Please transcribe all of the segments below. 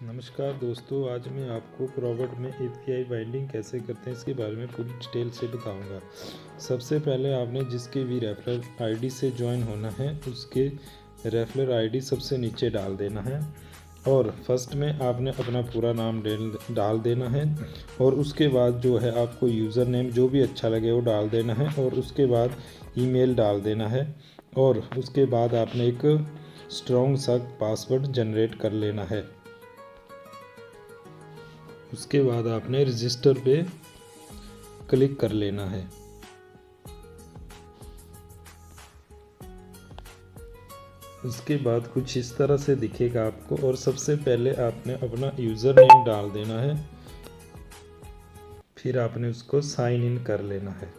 नमस्कार दोस्तों, आज मैं आपको प्रोवर्ट में एपीआई बाइंडिंग कैसे करते हैं इसके बारे में पूरी डिटेल से बताऊंगा। सबसे पहले आपने जिसके भी रेफरल आईडी से ज्वाइन होना है उसके रेफरल आईडी सबसे नीचे डाल देना है और फर्स्ट में आपने अपना पूरा नाम डाल देना है और उसके बाद जो है आपको यूज़र नेम जो भी अच्छा लगे वो डाल देना है और उसके बाद ईमेल डाल देना है और उसके बाद आपने एक स्ट्रॉन्ग सा पासवर्ड जनरेट कर लेना है। उसके बाद आपने रजिस्टर पे क्लिक कर लेना है। उसके बाद कुछ इस तरह से दिखेगा आपको और सबसे पहले आपने अपना यूज़र नेम डाल देना है, फिर आपने उसको साइन इन कर लेना है।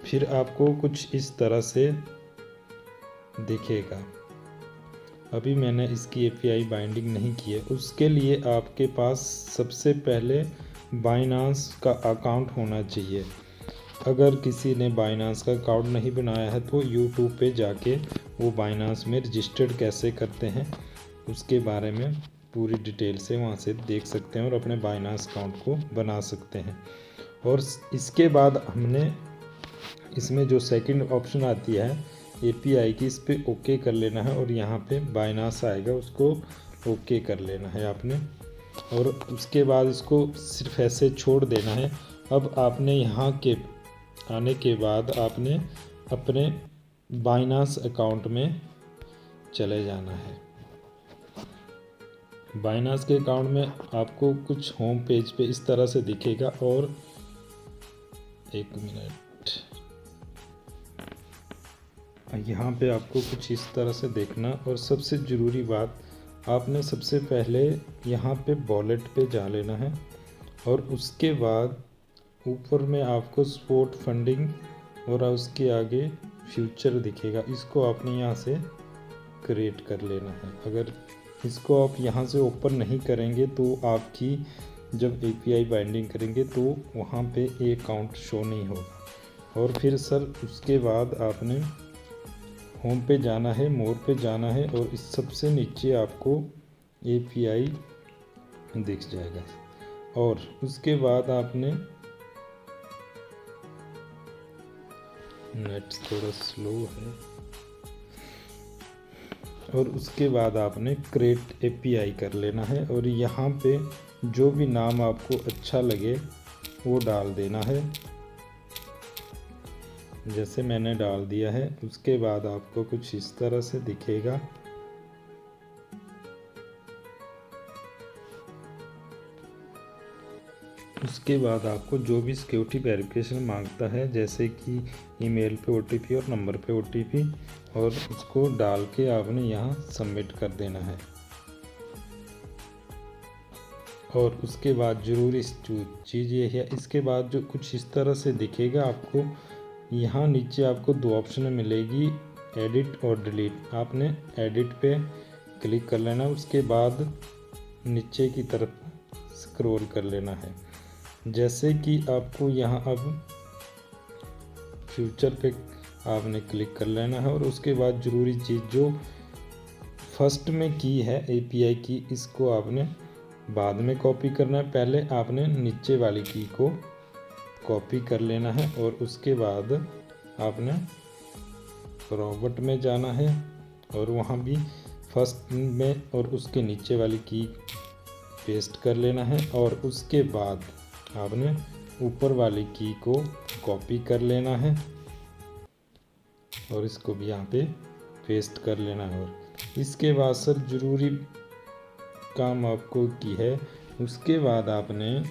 फिर आपको कुछ इस तरह से दिखेगा। अभी मैंने इसकी एपीआई बाइंडिंग नहीं की है। उसके लिए आपके पास सबसे पहले बाइनांस का अकाउंट होना चाहिए। अगर किसी ने बाइनांस का अकाउंट नहीं बनाया है तो यूट्यूब पे जाके वो बाइनांस में रजिस्टर्ड कैसे करते हैं उसके बारे में पूरी डिटेल से वहाँ से देख सकते हैं और अपने बाइनांस अकाउंट को बना सकते हैं। और इसके बाद हमने इसमें जो सेकंड ऑप्शन आती है एपीआई की, इस पे ओके कर लेना है और यहाँ पे बाइनांस आएगा उसको ओके कर लेना है आपने और उसके बाद इसको सिर्फ ऐसे छोड़ देना है। अब आपने यहाँ के आने के बाद आपने अपने बाइनांस अकाउंट में चले जाना है। बाइनांस के अकाउंट में आपको कुछ होम पेज पे इस तरह से दिखेगा और एक मिनट, यहाँ पे आपको कुछ इस तरह से देखना और सबसे ज़रूरी बात आपने सबसे पहले यहाँ पे वॉलेट पे जा लेना है और उसके बाद ऊपर में आपको सपोर्ट फंडिंग और उसके आगे फ्यूचर दिखेगा, इसको आपने यहाँ से क्रिएट कर लेना है। अगर इसको आप यहाँ से ओपन नहीं करेंगे तो आपकी जब एपीआई बाइंडिंग करेंगे तो वहाँ पे एक अकाउंट शो नहीं होगा। और फिर सर उसके बाद आपने होम पे जाना है, मोर पे जाना है और इस सबसे नीचे आपको एपीआई दिख जाएगा और उसके बाद आपने नेट थोड़ा स्लो है और उसके बाद आपने क्रिएट एपीआई कर लेना है और यहाँ पे जो भी नाम आपको अच्छा लगे वो डाल देना है, जैसे मैंने डाल दिया है। उसके बाद आपको कुछ इस तरह से दिखेगा। उसके बाद आपको जो भी सिक्योरिटी वेरिफिकेशन मांगता है जैसे कि ईमेल पे ओटीपी और नंबर पे ओटीपी और उसको डाल के आपने यहाँ सबमिट कर देना है। और उसके बाद ज़रूरी चीज़ ये है, इसके बाद जो कुछ इस तरह से दिखेगा आपको, यहाँ नीचे आपको दो ऑप्शन मिलेगी, एडिट और डिलीट। आपने एडिट पे क्लिक कर लेना, उसके बाद नीचे की तरफ स्क्रॉल कर लेना है। जैसे कि आपको यहाँ अब फ्यूचर पे आपने क्लिक कर लेना है और उसके बाद ज़रूरी चीज़ जो फर्स्ट में की है एपीआई की, इसको आपने बाद में कॉपी करना है। पहले आपने नीचे वाली की को कॉपी कर लेना है और उसके बाद आपने प्रोवर्ट में जाना है और वहाँ भी फर्स्ट में और उसके नीचे वाली की पेस्ट कर लेना है और उसके बाद आपने ऊपर वाली की को कॉपी कर लेना है और इसको भी यहाँ पे पेस्ट कर लेना है। और इसके बाद सर ज़रूरी काम आपको की है, उसके बाद आपने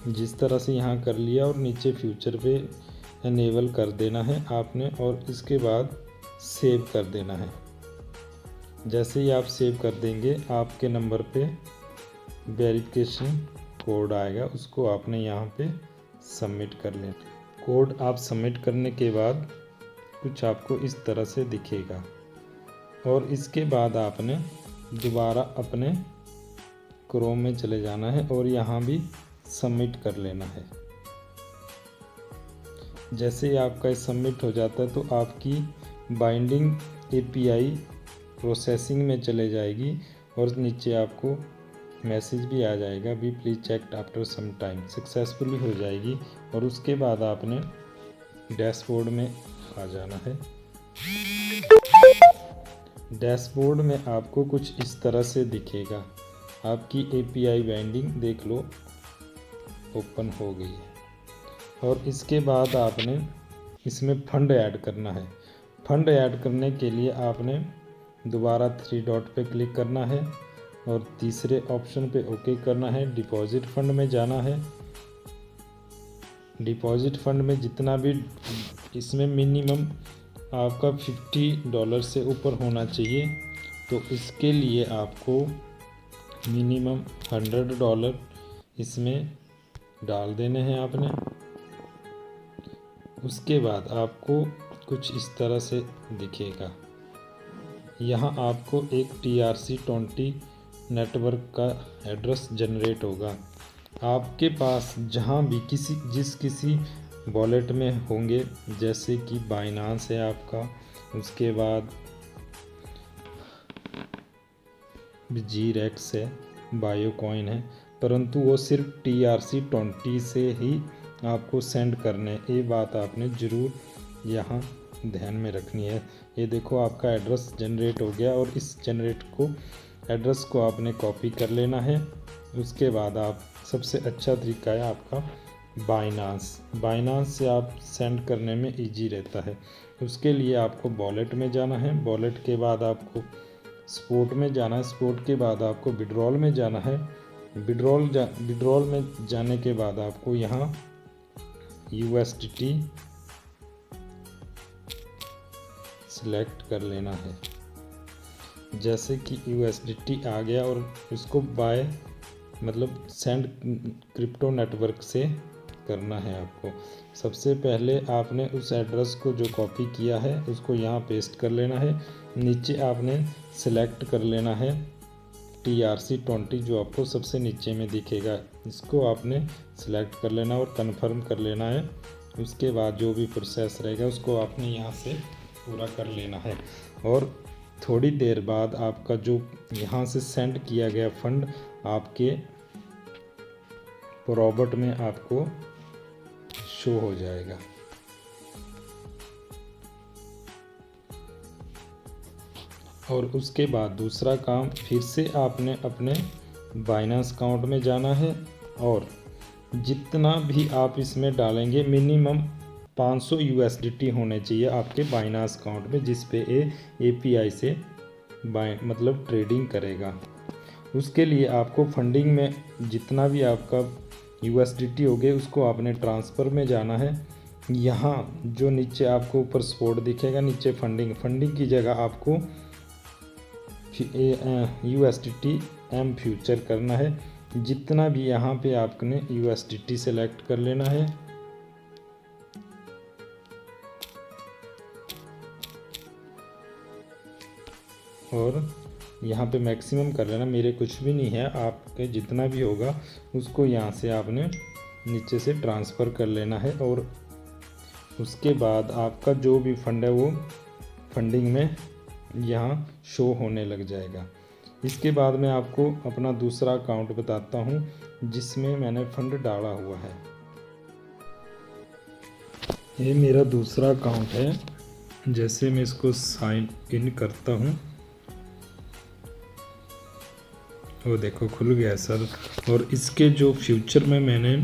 जिस तरह से यहाँ कर लिया और नीचे फ्यूचर पे एनेबल कर देना है आपने और इसके बाद सेव कर देना है। जैसे ही आप सेव कर देंगे आपके नंबर पे वेरिफिकेशन कोड आएगा, उसको आपने यहाँ पे सबमिट कर लेना। कोड आप सबमिट करने के बाद कुछ आपको इस तरह से दिखेगा और इसके बाद आपने दोबारा अपने क्रोम में चले जाना है और यहाँ भी सबमिट कर लेना है। जैसे ही आपका सबमिट हो जाता है तो आपकी बाइंडिंग एपीआई प्रोसेसिंग में चले जाएगी और नीचे आपको मैसेज भी आ जाएगा, we please check after some time, successfully हो जाएगी। और उसके बाद आपने डैशबोर्ड में आ जाना है। डैशबोर्ड में आपको कुछ इस तरह से दिखेगा। आपकी API बाइंडिंग देख लो ओपन हो गई है। और इसके बाद आपने इसमें फंड ऐड करना है। फंड ऐड करने के लिए आपने दोबारा 3 डॉट पे क्लिक करना है और तीसरे ऑप्शन पे ओके करना है। डिपॉजिट फंड में जाना है। डिपॉजिट फंड में जितना भी इसमें मिनिमम आपका $50 से ऊपर होना चाहिए, तो इसके लिए आपको मिनिमम $100 इसमें डाल देने हैं आपने। उसके बाद आपको कुछ इस तरह से दिखेगा। यहाँ आपको एक TRC20 नेटवर्क का एड्रेस जनरेट होगा। आपके पास जहाँ भी किसी वॉलेट में होंगे, जैसे कि बाइनांस है आपका, उसके बाद GREX है, बायोकॉइन है, परंतु वो सिर्फ TRC20 से ही आपको सेंड करने, ये बात आपने ज़रूर यहाँ ध्यान में रखनी है। ये देखो आपका एड्रेस जनरेट हो गया और इस एड्रेस को आपने कॉपी कर लेना है। उसके बाद आप सबसे अच्छा तरीका है आपका बाइनांस से आप सेंड करने में इजी रहता है। उसके लिए आपको वॉलेट में जाना है। वॉलेट के बाद आपको स्पॉट में जाना है। स्पॉट के बाद आपको विड्रॉल में जाना है। विड्रॉल में जाने के बाद आपको यहाँ USDT सिलेक्ट कर लेना है। जैसे कि USDT आ गया और उसको बाय मतलब सेंड क्रिप्टो नेटवर्क से करना है आपको। सबसे पहले आपने उस एड्रेस को जो कॉपी किया है उसको यहाँ पेस्ट कर लेना है। नीचे आपने सिलेक्ट कर लेना है TRC20 जो आपको सबसे नीचे में दिखेगा, इसको आपने सिलेक्ट कर लेना और कंफर्म कर लेना है। उसके बाद जो भी प्रोसेस रहेगा उसको आपने यहाँ से पूरा कर लेना है। और थोड़ी देर बाद आपका जो यहाँ से सेंड किया गया फंड आपके रॉबर्ट में आपको शो हो जाएगा। और उसके बाद दूसरा काम, फिर से आपने अपने बाइनांस अकाउंट में जाना है और जितना भी आप इसमें डालेंगे मिनिमम 500 USDT होने चाहिए आपके बाइनांस अकाउंट में, जिस पे API से मतलब ट्रेडिंग करेगा। उसके लिए आपको फंडिंग में जितना भी आपका USDT हो गए उसको आपने ट्रांसफ़र में जाना है। यहाँ जो नीचे आपको ऊपर स्पॉट दिखेगा, नीचे फंडिंग की जगह आपको USDT M फ्यूचर करना है। जितना भी यहाँ पे आपने USDT सेलेक्ट कर लेना है। और यहाँ पे मैक्सिमम कर लेना, मेरे कुछ भी नहीं है, आपके जितना भी होगा उसको यहाँ से आपने नीचे से ट्रांसफ़र कर लेना है। और उसके बाद आपका जो भी फंड है वो फंडिंग में यहाँ शो होने लग जाएगा। इसके बाद मैं आपको अपना दूसरा अकाउंट बताता हूँ जिसमें मैंने फंड डाला हुआ है। ये मेरा दूसरा अकाउंट है। जैसे मैं इसको साइन इन करता हूँ, वो देखो खुल गया सर। और इसके जो फ्यूचर में मैंने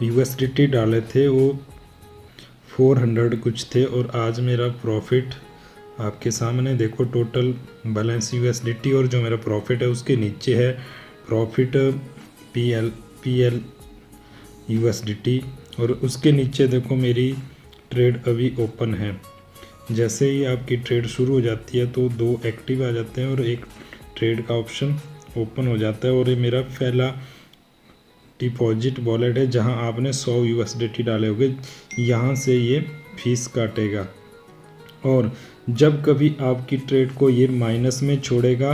USDT डाले थे वो 400 कुछ थे और आज मेरा प्रॉफिट आपके सामने देखो, टोटल बैलेंस USDT और जो मेरा प्रॉफिट है उसके नीचे है प्रॉफिट PL USDT। और उसके नीचे देखो मेरी ट्रेड अभी ओपन है। जैसे ही आपकी ट्रेड शुरू हो जाती है तो 2 एक्टिव आ जाते हैं और एक ट्रेड का ऑप्शन ओपन हो जाता है। और ये मेरा पहला डिपॉजिट वॉलेट है जहां आपने 100 USDT डाले होंगे, यहाँ से ये फीस काटेगा। और जब कभी आपकी ट्रेड को ये माइनस में छोड़ेगा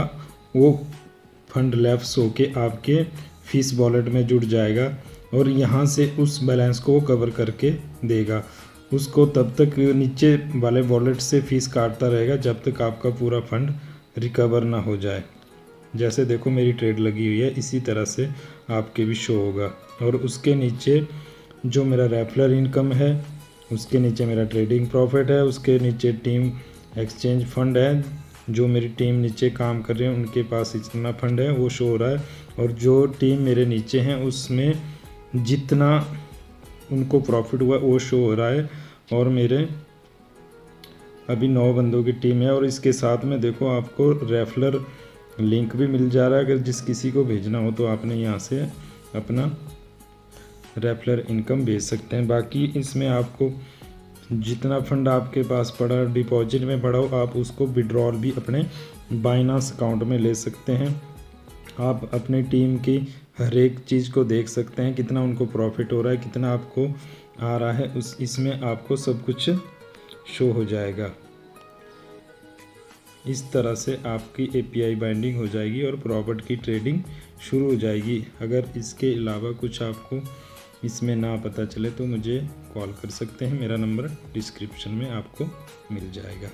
वो फंड लैप्स होके आपके फीस वॉलेट में जुड़ जाएगा और यहाँ से उस बैलेंस को कवर करके देगा। उसको तब तक नीचे वाले वॉलेट से फीस काटता रहेगा जब तक आपका पूरा फंड रिकवर ना हो जाए। जैसे देखो मेरी ट्रेड लगी हुई है इसी तरह से आपके भी शो होगा। और उसके नीचे जो मेरा रेफरल इनकम है, उसके नीचे मेरा ट्रेडिंग प्रॉफिट है, उसके नीचे टीम एक्सचेंज फंड है, जो मेरी टीम नीचे काम कर रहे हैं उनके पास इतना फंड है वो शो हो रहा है। और जो टीम मेरे नीचे हैं उसमें जितना उनको प्रॉफिट हुआ वो शो हो रहा है। और मेरे अभी 9 बंदों की टीम है। और इसके साथ में देखो आपको रेफरल लिंक भी मिल जा रहा है, अगर जिस किसी को भेजना हो तो आपने यहाँ से अपना रेफरल इनकम भेज सकते हैं। बाकी इसमें आपको जितना फंड आपके पास पड़ा डिपॉजिट में पड़ा हो आप उसको विड्रॉल भी अपने बाइनांस अकाउंट में ले सकते हैं। आप अपनी टीम की हर एक चीज़ को देख सकते हैं, कितना उनको प्रॉफिट हो रहा है, कितना आपको आ रहा है, इसमें आपको सब कुछ शो हो जाएगा। इस तरह से आपकी एपीआई बाइंडिंग हो जाएगी और प्रॉफिट की ट्रेडिंग शुरू हो जाएगी। अगर इसके अलावा कुछ आपको इसमें ना पता चले तो मुझे कॉल कर सकते हैं, मेरा नंबर डिस्क्रिप्शन में आपको मिल जाएगा।